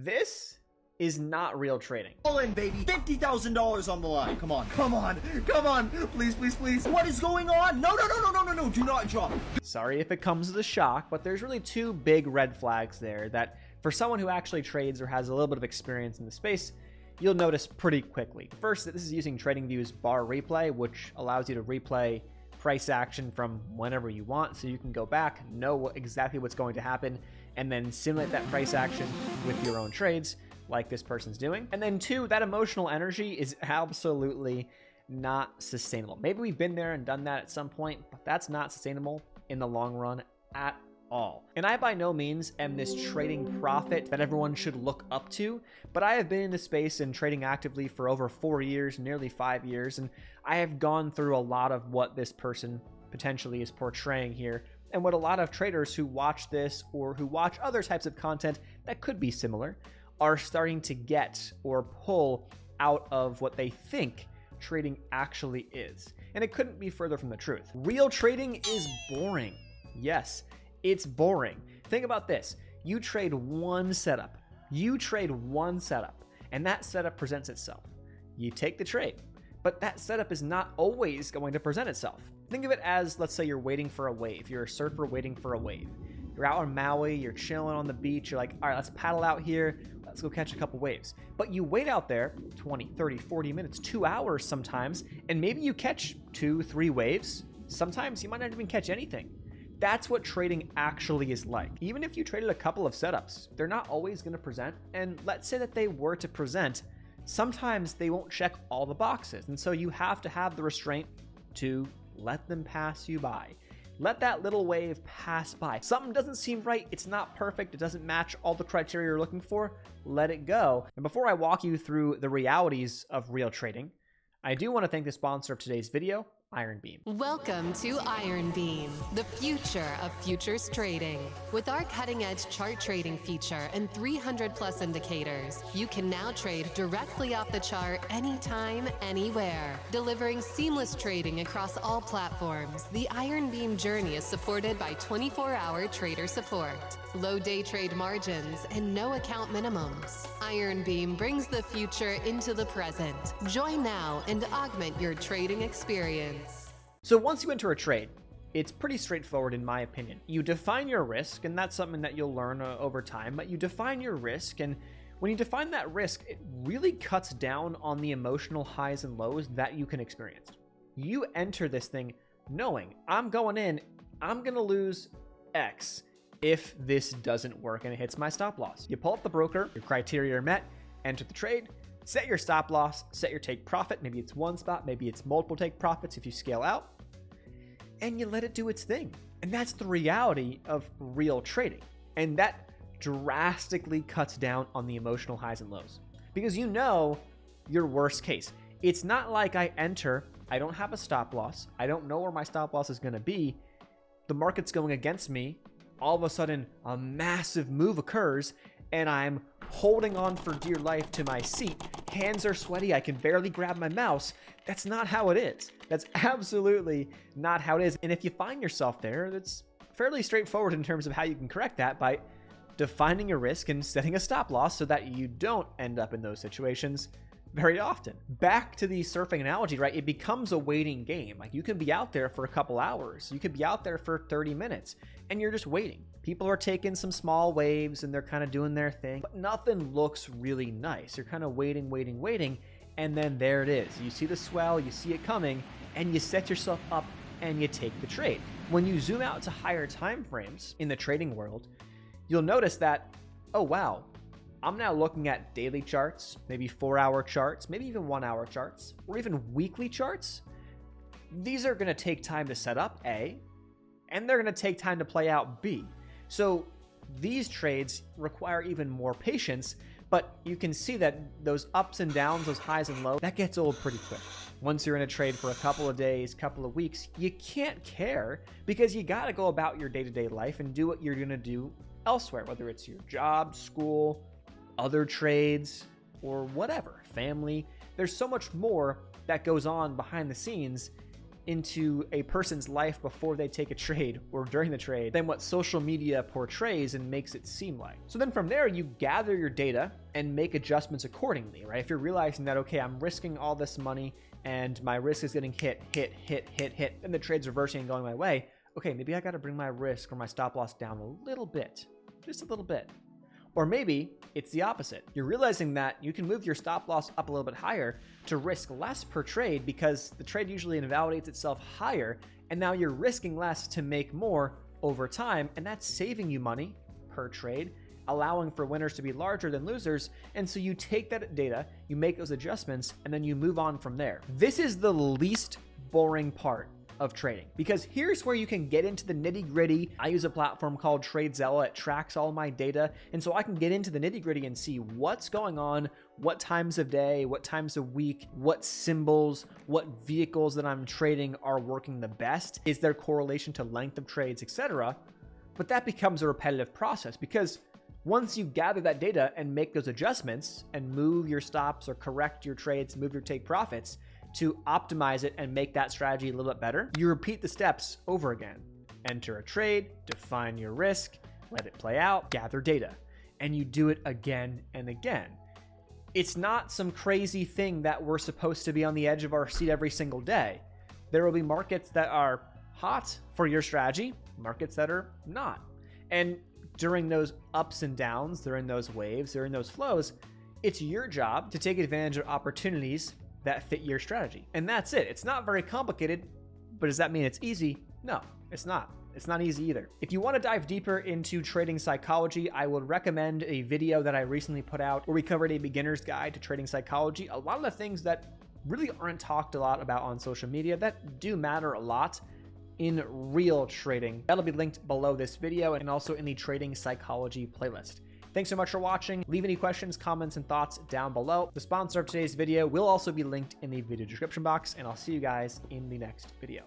This is not real trading. All in, baby. $50,000 on the line. Come on, come on, come on. Please, please, please. What is going on? No, no, no, no, no, no, no. Do not drop. Sorry if it comes as a shock, but there's really two big red flags there that for someone who actually trades or has a little bit of experience in the space, you'll notice pretty quickly. First, that this is using TradingView's bar replay, which allows you to replay price action from whenever you want, so you can go back, know exactly what's going to happen, and then simulate that price action with your own trades like this person's doing. And then two, that emotional energy is absolutely not sustainable. Maybe we've been there and done that at some point, but that's not sustainable in the long run at all. And I by no means am this trading prophet that everyone should look up to, but I have been in the space and trading actively for over 4 years, nearly 5 years, and I have gone through a lot of what this person potentially is portraying here, and what a lot of traders who watch this or who watch other types of content that could be similar are starting to get or pull out of what they think trading actually is. And it couldn't be further from the truth. Real trading is boring. Yes, it's boring. Think about this. You trade one setup. You trade one setup, and that setup presents itself. You take the trade, but that setup is not always going to present itself. Think of it as, let's say you're waiting for a wave. You're a surfer waiting for a wave. You're out on Maui, you're chilling on the beach, you're like, all right, let's paddle out here, let's go catch a couple waves. But you wait out there 20, 30, 40 minutes, 2 hours sometimes, and maybe you catch 2, 3 waves. Sometimes you might not even catch anything. That's what trading actually is like. Even if you traded a couple of setups, they're not always going to present. And let's say that they were to present, sometimes they won't check all the boxes. And so you have to have the restraint to let them pass you by. Let that little wave pass by. Something doesn't seem right. It's not perfect. It doesn't match all the criteria you're looking for. Let it go. And before I walk you through the realities of real trading, I do want to thank the sponsor of today's video, Iron Beam. Welcome to Iron Beam, the future of futures trading. With our cutting-edge chart trading feature and 300+ indicators, you can now trade directly off the chart anytime, anywhere. Delivering seamless trading across all platforms, the Iron Beam journey is supported by 24-hour trader support, low day trade margins, and no account minimums. Iron Beam brings the future into the present. Join now and augment your trading experience. So once you enter a trade, it's pretty straightforward in my opinion. You define your risk, and that's something that you'll learn over time, but you define your risk, and when you define that risk, it really cuts down on the emotional highs and lows that you can experience. You enter this thing knowing, I'm going in, I'm gonna lose X if this doesn't work and it hits my stop loss. You pull up the broker, your criteria are met, enter the trade, set your stop loss, set your take profit. Maybe it's one spot, maybe it's multiple take profits if you scale out, and you let it do its thing. And that's the reality of real trading. And that drastically cuts down on the emotional highs and lows because you know your worst case. It's not like I enter, I don't have a stop loss, I don't know where my stop loss is going to be, the market's going against me, all of a sudden a massive move occurs and I'm holding on for dear life to my seat. Hands are sweaty. I can barely grab my mouse. That's not how it is. That's absolutely not how it is. And if you find yourself there, that's fairly straightforward in terms of how you can correct that by defining a risk and setting a stop loss so that you don't end up in those situations very often. Back to the surfing analogy, right? It becomes a waiting game. Like you can be out there for a couple hours. You could be out there for 30 minutes and you're just waiting. People are taking some small waves and they're kind of doing their thing, but nothing looks really nice. You're kind of waiting, waiting, waiting. And then there it is. You see the swell, you see it coming, and you set yourself up and you take the trade. When you zoom out to higher time frames in the trading world, you'll notice that, oh wow, I'm now looking at daily charts, maybe 4-hour charts, maybe even 1-hour charts, or even weekly charts. These are going to take time to set up, A, and they're going to take time to play out, B. So these trades require even more patience, but you can see that those ups and downs, those highs and lows, that gets old pretty quick. Once you're in a trade for a couple of days, couple of weeks, you can't care because you got to go about your day-to-day life and do what you're going to do elsewhere, whether it's your job, school, other trades, or whatever, family. There's so much more that goes on behind the scenes, into a person's life before they take a trade or during the trade than what social media portrays and makes it seem like. So then from there, you gather your data and make adjustments accordingly, right? If you're realizing that, okay, I'm risking all this money and my risk is getting hit, and the trade's reversing and going my way, okay, maybe I got to bring my risk or my stop loss down a little bit, just a little bit. Or maybe it's the opposite. You're realizing that you can move your stop loss up a little bit higher to risk less per trade because the trade usually invalidates itself higher, and now you're risking less to make more over time, and that's saving you money per trade, allowing for winners to be larger than losers. And so you take that data, you make those adjustments, and then you move on from there. This is the least boring part of trading, because here's where you can get into the nitty-gritty. I use a platform called TradeZella. It tracks all my data, and so I can get into the nitty-gritty and see what's going on, what times of day, what times of week, what symbols, what vehicles that I'm trading are working the best, is there correlation to length of trades, etc. But that becomes a repetitive process, because once you gather that data and make those adjustments and move your stops or correct your trades, move your take profits to optimize it and make that strategy a little bit better, you repeat the steps over again. Enter a trade, define your risk, let it play out, gather data, and you do it again and again. It's not some crazy thing that we're supposed to be on the edge of our seat every single day. There will be markets that are hot for your strategy, markets that are not. And during those ups and downs, during those waves, during those flows, it's your job to take advantage of opportunities that fit your strategy. And that's it. It's not very complicated, but does that mean it's easy? No, it's not. It's not easy either. If you want to dive deeper into trading psychology, I would recommend a video that I recently put out where we covered a beginner's guide to trading psychology. A lot of the things that really aren't talked a lot about on social media that do matter a lot in real trading. That'll be linked below this video and also in the trading psychology playlist. Thanks so much for watching. Leave any questions, comments, and thoughts down below. The sponsor of today's video will also be linked in the video description box, and I'll see you guys in the next video.